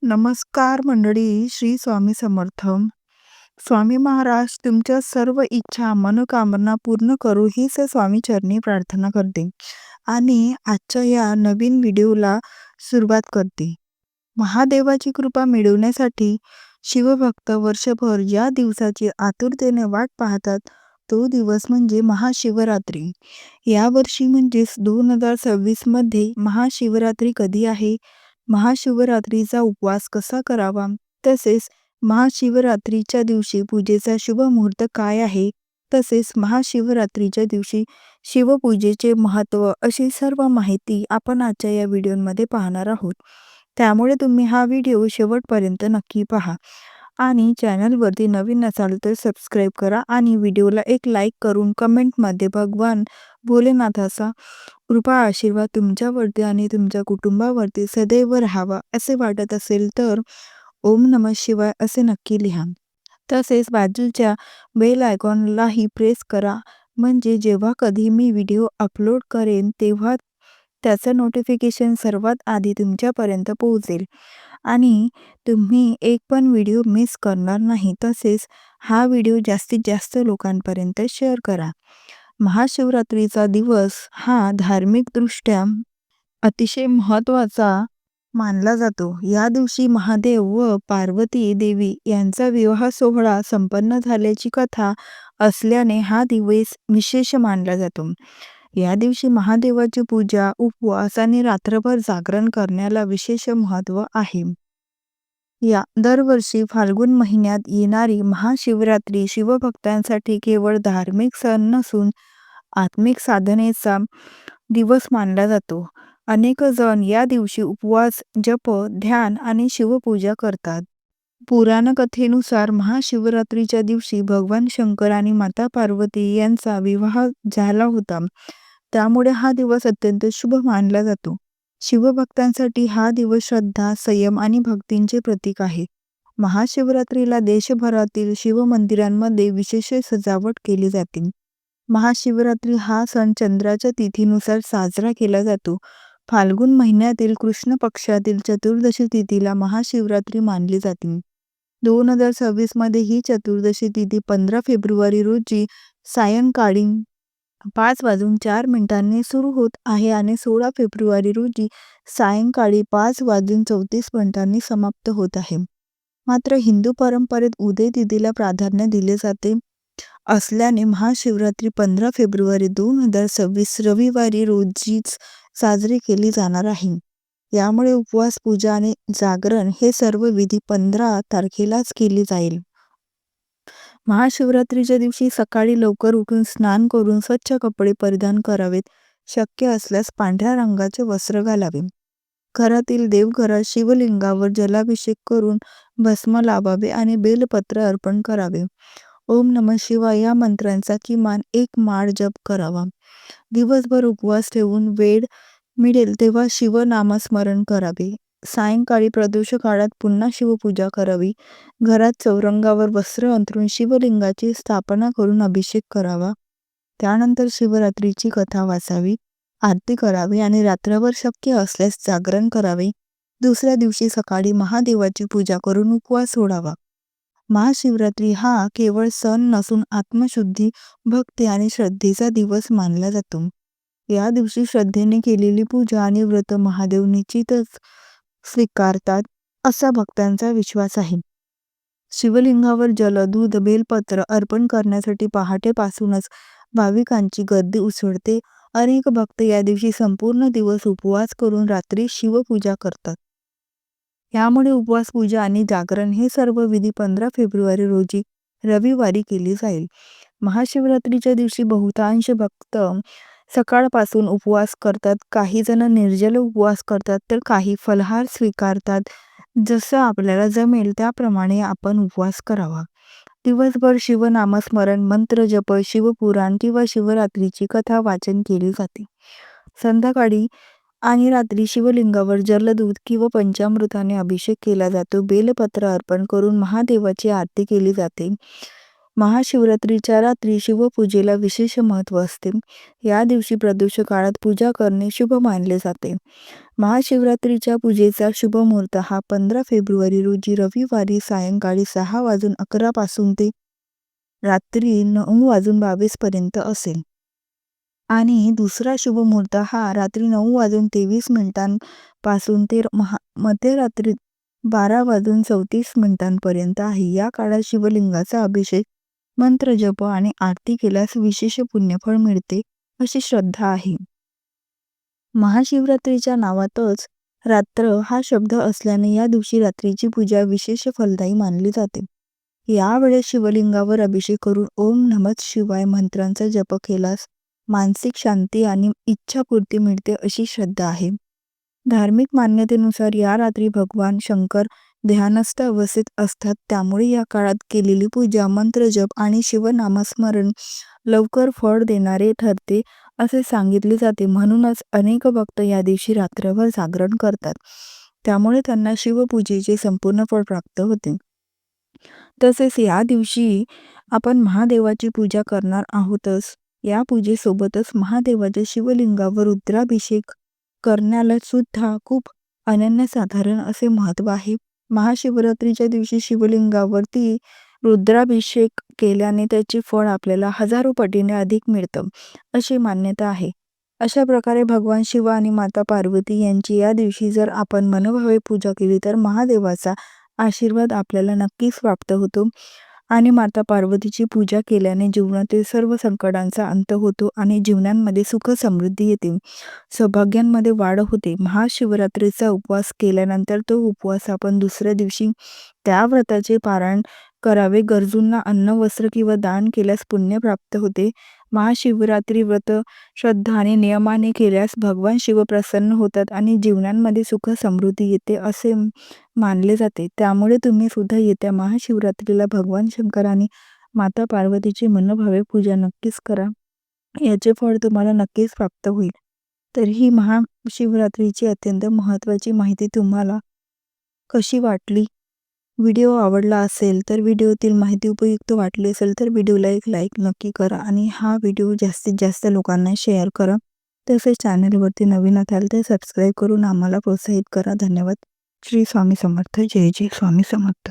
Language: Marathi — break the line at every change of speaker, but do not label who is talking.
नमस्कार मंडळी, श्री स्वामी समर्थ. स्वामी महाराज तुमच्या सर्व इच्छा मनोकामना पूर्ण करू हीच स्वामी चरणी प्रार्थना करते आणि आजच्या या नवीन व्हिडिओला सुरुवात करते. महादेवाची कृपा मिळवण्यासाठी शिवभक्त वर्षभर या दिवसाची आतुरतेने वाट पाहतात. तो दिवस म्हणजे महाशिवरात्री. यावर्षी म्हणजेच 2026 मध्ये महाशिवरात्री कधी आहे, महाशिवरात्रीचा उपवास कसा करावा, तसेच महाशिवरात्रीच्या दिवशी पूजेचा शुभ मुहूर्त काय आहे, तसेच महाशिवरात्रीच्या दिवशी शिवपूजेचे महत्त्व अशी सर्व माहिती आपण आजच्या या व्हिडिओमध्ये पाहणार आहोत. त्यामुळे तुम्ही हा व्हिडिओ शेवटपर्यंत नक्की पहा आणि चॅनलवरती नवीन असाल तर सबस्क्राईब करा आणि व्हिडिओला एक लाईक करून कमेंटमध्ये भगवान भोलेनाथाचा कृपा आशीर्वाद तुमच्यावरती आणि तुमच्या कुटुंबावरती सदैव राहावा असे वाटत असेल तर ओम नमः शिवाय असे नक्की लिहा. तसेच बाजूच्या बेल आयकॉनलाही प्रेस करा, म्हणजे जेव्हा कधी मी व्हिडिओ अपलोड करेन तेव्हा त्याचं नोटिफिकेशन सर्वात आधी तुमच्यापर्यंत पोहोचेल आणि तुम्ही एक पण व्हिडिओ मिस करणार नाही. तसेच हा व्हिडिओ जास्तीत जास्त लोकांपर्यंत शेअर करा. महाशिवरात्रीचा दिवस हा धार्मिकदृष्ट्या अतिशय महत्त्वाचा मानला जातो. या दिवशी महादेव व पार्वती देवी यांचा विवाह सोहळा संपन्न झाल्याची कथा असल्याने हा दिवस विशेष मानला जातो. या दिवशी महादेवाची पूजा, उपवास आणि रात्रभर जागरण करण्याला विशेष महत्त्व आहे. या दरवर्षी फाल्गुन महिन्यात येणारी महाशिवरात्री शिवभक्तांसाठी केवळ धार्मिक सण नसून आत्मिक साधनेचा दिवस मानला जातो. अनेक जण या दिवशी उपवास, जप, ध्यान आणि शिवपूजा करतात. पुराण कथेनुसार महाशिवरात्रीच्या दिवशी भगवान शंकर आणि माता पार्वती यांचा विवाह झाला होता. त्यामुळे हा दिवस अत्यंत शुभ मानला जातो. शिवभक्तांसाठी हा दिवस श्रद्धा, संयम आणि भक्तींचे प्रतीक आहे. महाशिवरात्रीला देशभरातील शिवमंदिरांमध्ये विशेष सजावट केली जाते. महाशिवरात्री हा सण चंद्राच्या तिथीनुसार साजरा केला जातो. फाल्गुन महिन्यातील कृष्ण पक्षातील चतुर्दशी तिथीला महाशिवरात्री मानली जाते. 2026 मध्ये ही चतुर्दशी तिथी 15 फेब्रुवारी रोजी सायंकाळी 5:04 सुरू होत आहे आणि 16 फेब्रुवारी रोजी सायंकाळी 5:34 समाप्त होत आहे. मात्र हिंदू परंपरेत उदय तिथीला प्राधान्य दिले जाते असल्याने महाशिवरात्री 15 फेब्रुवारी 2026 रविवारी रोजीच साजरी केली जाणार आहे. यामुळे उपवास, पूजा आणि जागरण हे सर्व विधी 15 तारखेलाच केली जाईल. महाशिवरात्रीच्या दिवशी सकाळी लवकर उठून स्नान करून स्वच्छ कपडे परिधान करावेत. शक्य असल्यास पांढऱ्या रंगाचे वस्त्र घालावे. घरातील देवघरात शिवलिंगावर जलाभिषेक करून भस्म लावावे आणि बेलपत्र अर्पण करावे. ओम नमः शिवाय या मंत्रांचा किमान 1 माळ जप करावा. दिवसभर उपवास ठेवून वेळ मिळेल तेव्हा शिवनामस्मरण करावे. सायंकाळी प्रदोष काळात पुन्हा शिवपूजा करावी. घरात चौरंगावर वस्त्र अंथरून शिवलिंगाची स्थापना करून अभिषेक करावा. त्यानंतर शिवरात्रीची कथा वाचावी, आरती करावी आणि रात्रभर शक्य असल्यास जागरण करावे. दुसऱ्या दिवशी सकाळी महादेवाची पूजा करून उपवास सोडावा. महाशिवरात्री हा केवळ सण नसून आत्मशुद्धी, भक्ती आणि श्रद्धेचा दिवस मानला जातो. या दिवशी श्रद्धेने केलेली पूजा आणि व्रत महादेव निश्चितच स्वीकारतात असा भक्तांचा विश्वास आहे. शिवलिंगावर जल, दूध, बेलपत्र अर्पण करण्यासाठी पहाटेपासूनच भाविकांची गर्दी उसळते. अनेक भक्त या दिवशी संपूर्ण दिवस उपवास करून रात्री शिवपूजा करतात. यामुळे उपवास, पूजा आणि जागरण हे सर्व विधी 15 फेब्रुवारी रोजी रविवारी केली जाईल. महाशिवरात्रीच्या दिवशी बहुतांश भक्त सकाळपासून उपवास करतात. काही जण निर्जल उपवास करतात तर काही फलाहार स्वीकारतात. जसं आपल्याला जमेल त्याप्रमाणे आपण उपवास करावा. दिवसभर शिवनामस्मरण, मंत्र जप, शिवपुराण किंवा शिवरात्रीची कथा वाचन केली जाते. संध्याकाळी आणि रात्री शिवलिंगावर जलदूत किंवा पंचामृताने अभिषेक केला जातो. बेलपत्र अर्पण करून महादेवाची आरती केली जाते. महाशिवरात्रीच्या रात्री शिवपूजेला विशेष महत्त्व असते. या दिवशी प्रदोष काळात पूजा करणे शुभ मानले जाते. महाशिवरात्रीच्या पूजेचा शुभ मुहूर्त हा 15 फेब्रुवारी रोजी रविवारी सायंकाळी 6:11 पासून ते रात्री 9:22 पर्यंत असेल. आणि दुसरा शुभ मुहूर्त हा रात्री 9:23 पासून ते मध्यरात्री 12:34 पर्यंत आहे. या काळात शिवलिंगाचा अभिषेक, मंत्रजप आणि आरती केल्यास विशेष पुण्यफळ मिळते, अशी श्रद्धा आहे. महाशिवरात्रीच्या नावातच रात्र हा शब्द असल्याने या दिवशी रात्रीची पूजा विशेष फलदायी मानली जाते. यावेळेस शिवलिंगावर अभिषेक करून ओम नमः शिवाय मंत्रांचा जप केल्यास मानसिक शांती आणि इच्छापूर्ती मिळते, अशी श्रद्धा आहे. धार्मिक मान्यतेनुसार या रात्री भगवान शंकर ध्यानस्थ अवस्थेत असतात. त्यामुळे या काळात केलेली पूजा, मंत्रजप आणि शिवनामस्मरण लवकर फळ देणारे ठरते, असे सांगितले जाते. म्हणूनच अनेक भक्त या दिवशी रात्रभर जागरण करतात. त्यामुळे त्यांना शिवपूजेचे संपूर्ण फळ प्राप्त होते. तसेच या दिवशी आपण महादेवाची पूजा करणार आहोतच. या पूजेसोबतच महादेवाच्या शिवलिंगावर रुद्राभिषेक करण्याला सुद्धा खूप अनन्यसाधारण असे महत्त्व आहे. महाशिवरात्रीच्या दिवशी शिवलिंगावरती रुद्राभिषेक केल्याने त्याचे फळ आपल्याला हजारो पटीने अधिक मिळतं, अशी मान्यता आहे. अशा प्रकारे भगवान शिव आणि माता पार्वती यांची या दिवशी जर आपण मनोभावे पूजा केली तर महादेवाचा आशीर्वाद आपल्याला नक्कीच प्राप्त होतो. आणि माता पार्वतीची पूजा केल्याने जीवनातील सर्व संकटांचा अंत होतो आणि जीवनांमध्ये सुख समृद्धी येते, सौभाग्यांमध्ये वाढ होते. महाशिवरात्रीचा उपवास केल्यानंतर तो उपवास आपण दुसऱ्या दिवशी त्या व्रताचे पारायण करावे. गरजूंना अन्न, वस्त्र किंवा दान केल्यास पुण्य प्राप्त होते. महाशिवरात्री व्रत श्रद्धा आणि नियमाने केल्यास भगवान शिव प्रसन्न होतात आणि जीवनांमध्ये सुख समृद्धी येते, असे मानले जाते. त्यामुळे तुम्ही सुद्धा येत्या महाशिवरात्रीला भगवान शंकर आणि माता पार्वतीची मनोभावे पूजा नक्कीच करा. याचे फळ तुम्हाला नक्कीच प्राप्त होईल. तर ही महाशिवरात्रीची अत्यंत महत्त्वाची माहिती तुम्हाला कशी वाटली? व्हिडिओ आवडला असेल तर, व्हिडिओतील माहिती उपयुक्त वाटली असेल तर व्हिडिओला एक लाईक नक्की करा आणि हा व्हिडिओ जास्तीत जास्त लोकांना शेअर करा. तसेच चॅनलवरती नवीन असाल तर सबस्क्राईब करून आम्हाला प्रोत्साहित करा. धन्यवाद. श्री स्वामी समर्थ. जय जय स्वामी समर्थ.